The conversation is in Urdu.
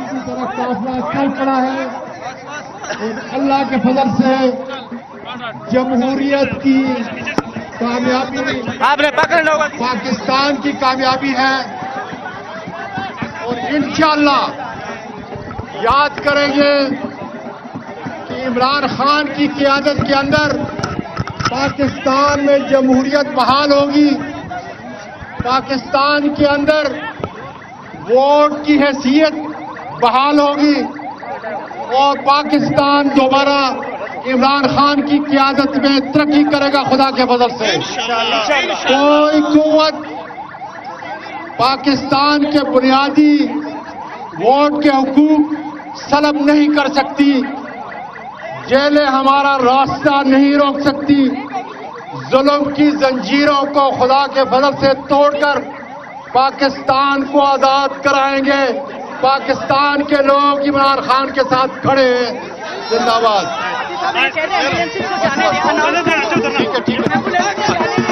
کی طرف قافلہ چل پڑا ہے اور اللہ کے فضل سے جمہوریت کی کامیابی پاکستان کی کامیابی ہے اور انشاءاللہ یاد کریں گے کہ عمران خان کی قیادت کے اندر پاکستان میں جمہوریت بحال ہوگی، پاکستان کے اندر ووٹ کی حیثیت بحال ہوگی اور پاکستان دوبارہ عمران خان کی قیادت میں ترقی کرے گا خدا کے فضل سے۔ کوئی قوت پاکستان کے بنیادی ووٹ کے حقوق سلب نہیں کر سکتی، جیلیں ہمارا راستہ نہیں روک سکتی، ظلم کی زنجیروں کو خدا کے فضل سے توڑ کر پاکستان کو آزاد کرائیں گے۔ پاکستان کے لوگ عمران خان کے ساتھ کھڑے ہیں، زندہ باد۔ ٹھیک ہے